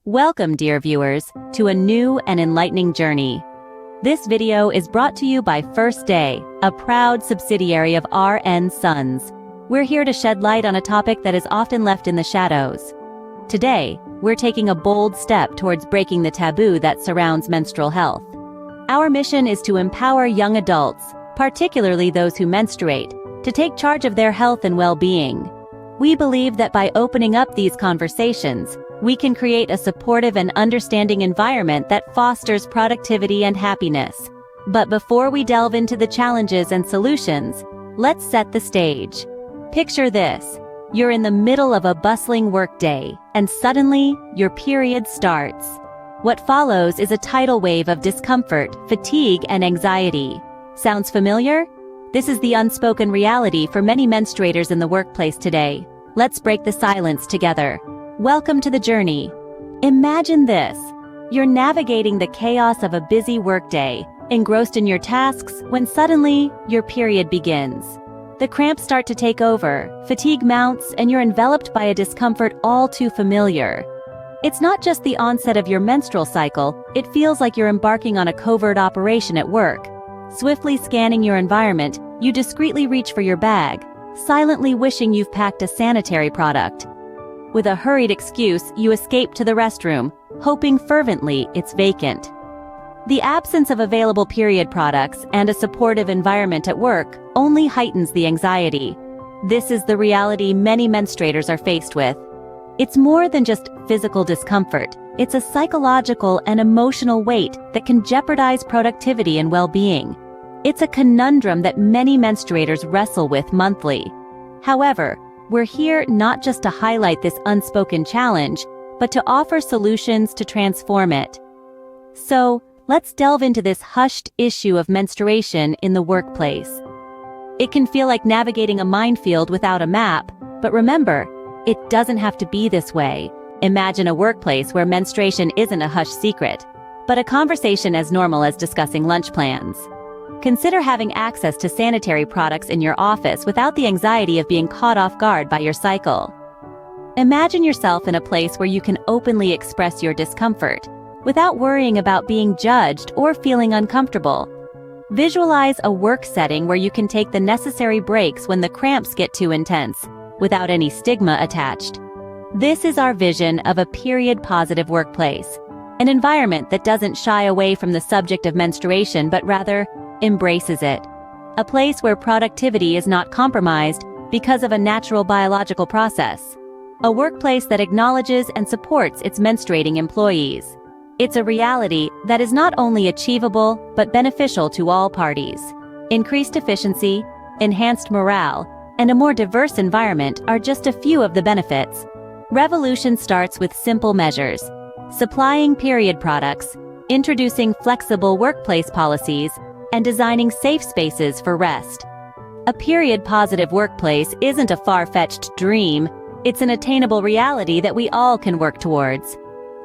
Welcome, dear viewers, to a new and enlightening journey. This video is brought to you by First Day, a proud subsidiary of RN Sons. We're here to shed light on a topic that is often left in the shadows. Today, we're taking a bold step towards breaking the taboo that surrounds menstrual health. Our mission is to empower young adults, particularly those who menstruate, to take charge of their health and well-being. We believe that by opening up these conversations, we can create a supportive and understanding environment that fosters productivity and happiness. But before we delve into the challenges and solutions, let's set the stage. Picture this. You're in the middle of a bustling workday, and suddenly, your period starts. What follows is a tidal wave of discomfort, fatigue, and anxiety. Sounds familiar? This is the unspoken reality for many menstruators in the workplace today. Let's break the silence together. Welcome to the journey. Imagine this. You're navigating the chaos of a busy workday, engrossed in your tasks, when suddenly, your period begins. The cramps start to take over, fatigue mounts, and you're enveloped by a discomfort all too familiar. It's not just the onset of your menstrual cycle, it feels like you're embarking on a covert operation at work. Swiftly scanning your environment, you discreetly reach for your bag, silently wishing you've packed a sanitary product. With a hurried excuse, you escape to the restroom, hoping fervently it's vacant. The absence of available period products and a supportive environment at work only heightens the anxiety. This is the reality many menstruators are faced with. It's more than just physical discomfort. It's a psychological and emotional weight that can jeopardize productivity and well-being. It's a conundrum that many menstruators wrestle with monthly. However, we're here not just to highlight this unspoken challenge, but to offer solutions to transform it. So, let's delve into this hushed issue of menstruation in the workplace. It can feel like navigating a minefield without a map, but remember, it doesn't have to be this way. Imagine a workplace where menstruation isn't a hushed secret, but a conversation as normal as discussing lunch plans. Consider having access to sanitary products in your office without the anxiety of being caught off guard by your cycle. Imagine yourself in a place where you can openly express your discomfort, without worrying about being judged or feeling uncomfortable. Visualize a work setting where you can take the necessary breaks when the cramps get too intense, without any stigma attached. This is our vision of a period-positive workplace, an environment that doesn't shy away from the subject of menstruation but rather embraces it. A place where productivity is not compromised because of a natural biological process. A workplace that acknowledges and supports its menstruating employees. It's a reality that is not only achievable but beneficial to all parties. Increased efficiency, enhanced morale, and a more diverse environment are just a few of the benefits. Revolution starts with simple measures: supplying period products, introducing flexible workplace policies, and designing safe spaces for rest. A period-positive workplace isn't a far-fetched dream, it's an attainable reality that we all can work towards.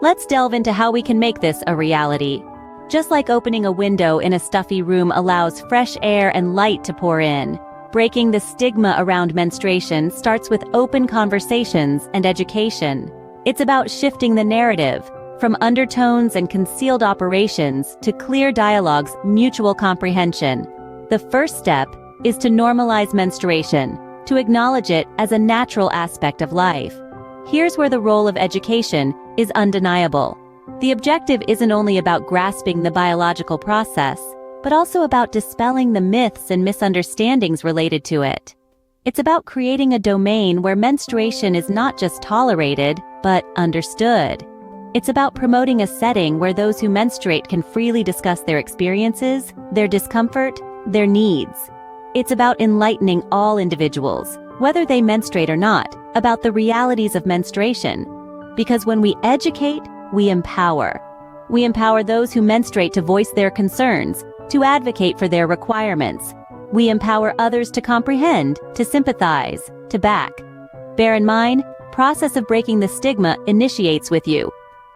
Let's delve into how we can make this a reality. Just like opening a window in a stuffy room allows fresh air and light to pour in, breaking the stigma around menstruation starts with open conversations and education. It's about shifting the narrative, from undertones and concealed operations to clear dialogues, mutual comprehension. The first step is to normalize menstruation, to acknowledge it as a natural aspect of life. Here's where the role of education is undeniable. The objective isn't only about grasping the biological process, but also about dispelling the myths and misunderstandings related to it. It's about creating a domain where menstruation is not just tolerated, but understood. It's about promoting a setting where those who menstruate can freely discuss their experiences, their discomfort, their needs. It's about enlightening all individuals, whether they menstruate or not, about the realities of menstruation. Because when we educate, we empower. We empower those who menstruate to voice their concerns, to advocate for their requirements. We empower others to comprehend, to sympathize, to back. Bear in mind, the process of breaking the stigma initiates with you.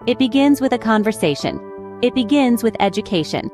It begins with a conversation. It begins with education.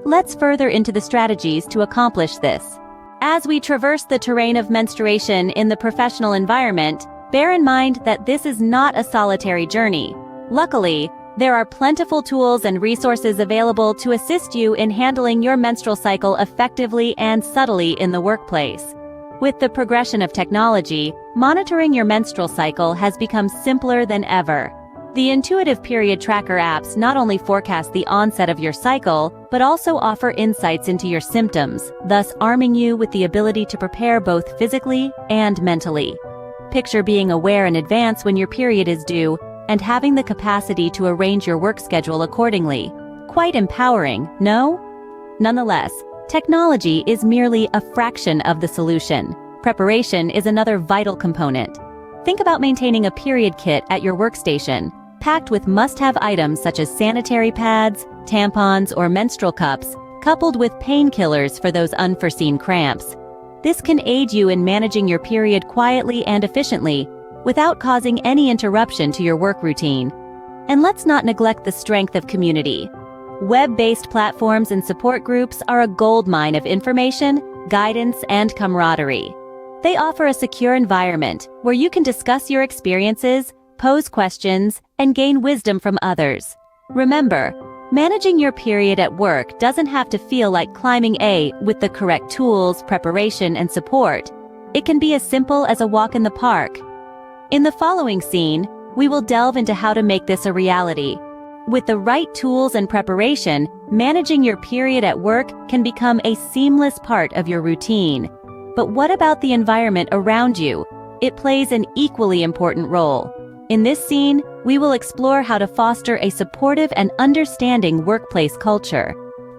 Let's further into the strategies to accomplish this. As we traverse the terrain of menstruation in the professional environment, bear in mind that this is not a solitary journey. Luckily, there are plentiful tools and resources available to assist you in handling your menstrual cycle effectively and subtly in the workplace. With the progression of technology, monitoring your menstrual cycle has become simpler than ever. The intuitive period tracker apps not only forecast the onset of your cycle, but also offer insights into your symptoms, thus arming you with the ability to prepare both physically and mentally. Picture being aware in advance when your period is due, and having the capacity to arrange your work schedule accordingly. Quite empowering, no? Nonetheless, technology is merely a fraction of the solution. Preparation is another vital component. Think about maintaining a period kit at your workstation, packed with must-have items such as sanitary pads, tampons, or menstrual cups, coupled with painkillers for those unforeseen cramps. This can aid you in managing your period quietly and efficiently, without causing any interruption to your work routine. And let's not neglect the strength of community. Web-based platforms and support groups are a goldmine of information, guidance, and camaraderie. They offer a secure environment where you can discuss your experiences, pose questions, and gain wisdom from others. Remember, managing your period at work doesn't have to feel like climbing with the correct tools, preparation, and support. It can be as simple as a walk in the park. In the following scene, we will delve into how to make this a reality. With the right tools and preparation, managing your period at work can become a seamless part of your routine. But what about the environment around you? It plays an equally important role. In this scene, we will explore how to foster a supportive and understanding workplace culture.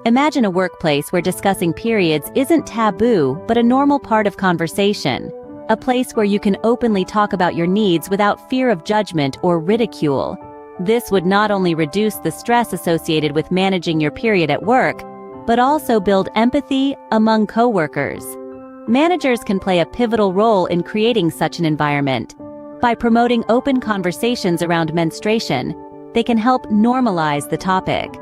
Imagine a workplace where discussing periods isn't taboo, but a normal part of conversation. A place where you can openly talk about your needs without fear of judgment or ridicule. This would not only reduce the stress associated with managing your period at work, but also build empathy among coworkers. Managers can play a pivotal role in creating such an environment. By promoting open conversations around menstruation, they can help normalize the topic.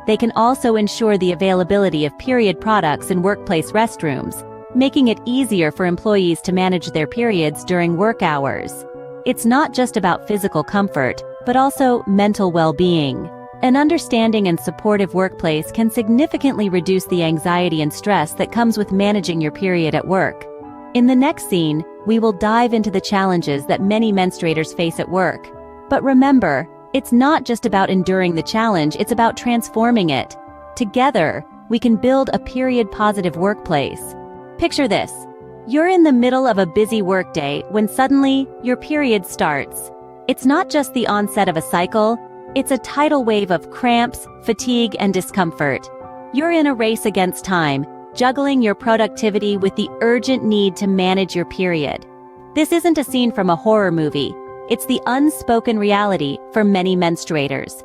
They can also ensure the availability of period products in workplace restrooms, making it easier for employees to manage their periods during work hours. It's not just about physical comfort, but also mental well-being. An understanding and supportive workplace can significantly reduce the anxiety and stress that comes with managing your period at work. In the next scene, we will dive into the challenges that many menstruators face at work. But remember, it's not just about enduring the challenge, it's about transforming it. Together, we can build a period-positive workplace. Picture this. You're in the middle of a busy workday when suddenly your period starts. It's not just the onset of a cycle, it's a tidal wave of cramps, fatigue, and discomfort. You're in a race against time, juggling your productivity with the urgent need to manage your period. This isn't a scene from a horror movie. It's the unspoken reality for many menstruators.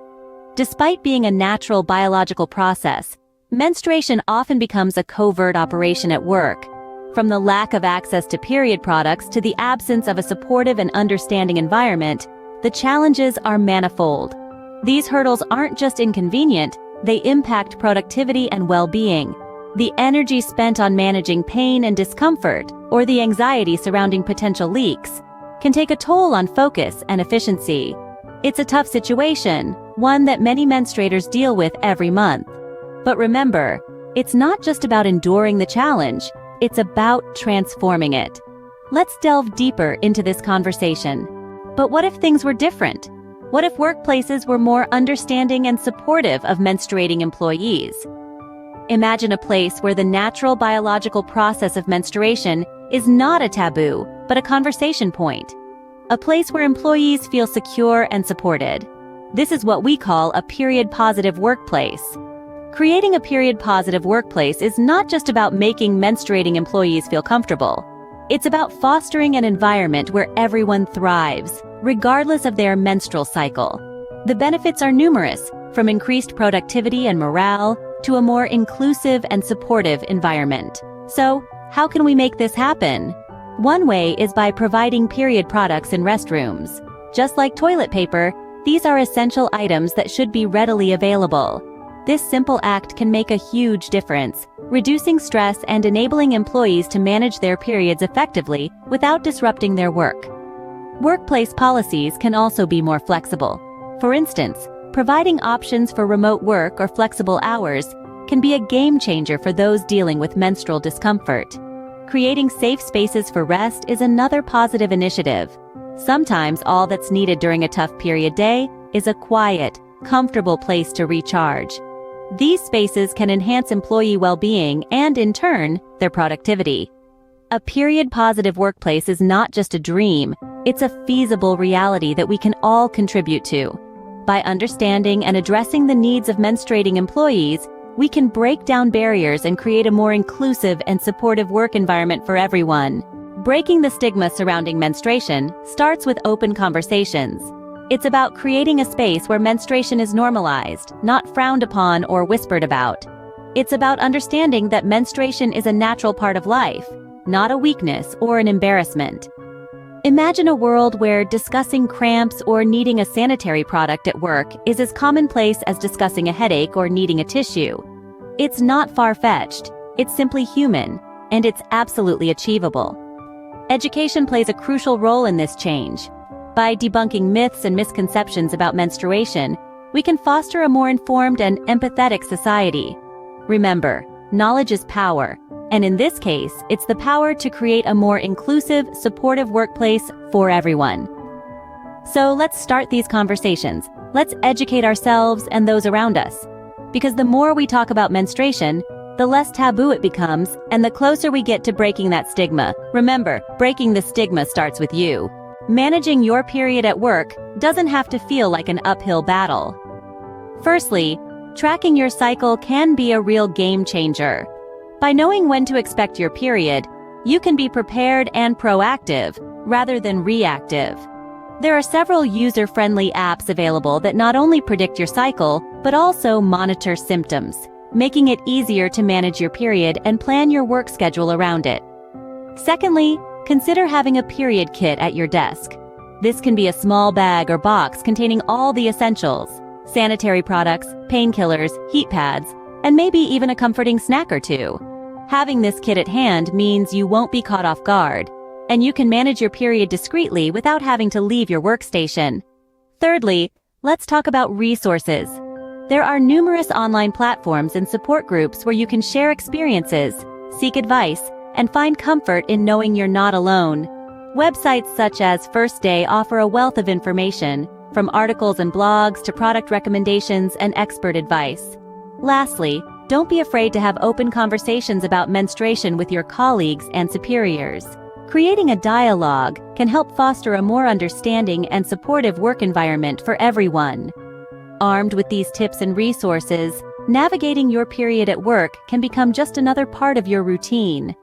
Despite being a natural biological process, menstruation often becomes a covert operation at work. From the lack of access to period products to the absence of a supportive and understanding environment, the challenges are manifold. These hurdles aren't just inconvenient, they impact productivity and well-being. The energy spent on managing pain and discomfort, or the anxiety surrounding potential leaks, can take a toll on focus and efficiency. It's a tough situation, one that many menstruators deal with every month. But remember, it's not just about enduring the challenge, it's about transforming it. Let's delve deeper into this conversation. But what if things were different? What if workplaces were more understanding and supportive of menstruating employees? Imagine a place where the natural biological process of menstruation is not a taboo, but a conversation point. A place where employees feel secure and supported. This is what we call a period-positive workplace. Creating a period-positive workplace is not just about making menstruating employees feel comfortable. It's about fostering an environment where everyone thrives, regardless of their menstrual cycle. The benefits are numerous, from increased productivity and morale to a more inclusive and supportive environment. So, how can we make this happen? One way is by providing period products in restrooms. Just like toilet paper, these are essential items that should be readily available. This simple act can make a huge difference, reducing stress and enabling employees to manage their periods effectively without disrupting their work. Workplace policies can also be more flexible. For instance, providing options for remote work or flexible hours can be a game changer for those dealing with menstrual discomfort. Creating safe spaces for rest is another positive initiative. Sometimes all that's needed during a tough period day is a quiet, comfortable place to recharge. These spaces can enhance employee well-being and, in turn, their productivity. A period-positive workplace is not just a dream, it's a feasible reality that we can all contribute to. By understanding and addressing the needs of menstruating employees, we can break down barriers and create a more inclusive and supportive work environment for everyone. Breaking the stigma surrounding menstruation starts with open conversations. It's about creating a space where menstruation is normalized, not frowned upon or whispered about. It's about understanding that menstruation is a natural part of life, not a weakness or an embarrassment. Imagine a world where discussing cramps or needing a sanitary product at work is as commonplace as discussing a headache or needing a tissue. It's not far-fetched, it's simply human, and it's absolutely achievable. Education plays a crucial role in this change. By debunking myths and misconceptions about menstruation, we can foster a more informed and empathetic society. Remember, knowledge is power, and in this case, it's the power to create a more inclusive, supportive workplace for everyone. So let's start these conversations. Let's educate ourselves and those around us. Because the more we talk about menstruation, the less taboo it becomes, and the closer we get to breaking that stigma. Remember, breaking the stigma starts with you. Managing your period at work doesn't have to feel like an uphill battle. Firstly, tracking your cycle can be a real game changer. By knowing when to expect your period, you can be prepared and proactive, rather than reactive. There are several user-friendly apps available that not only predict your cycle, but also monitor symptoms, making it easier to manage your period and plan your work schedule around it. Secondly, consider having a period kit at your desk. This can be a small bag or box containing all the essentials: sanitary products, painkillers, heat pads, and maybe even a comforting snack or two. Having this kit at hand means you won't be caught off guard, and you can manage your period discreetly without having to leave your workstation. Thirdly, let's talk about resources. There are numerous online platforms and support groups where you can share experiences, seek advice, and find comfort in knowing you're not alone. Websites such as First Day offer a wealth of information, from articles and blogs to product recommendations and expert advice. Lastly, don't be afraid to have open conversations about menstruation with your colleagues and superiors. Creating a dialogue can help foster a more understanding and supportive work environment for everyone. Armed with these tips and resources, navigating your period at work can become just another part of your routine.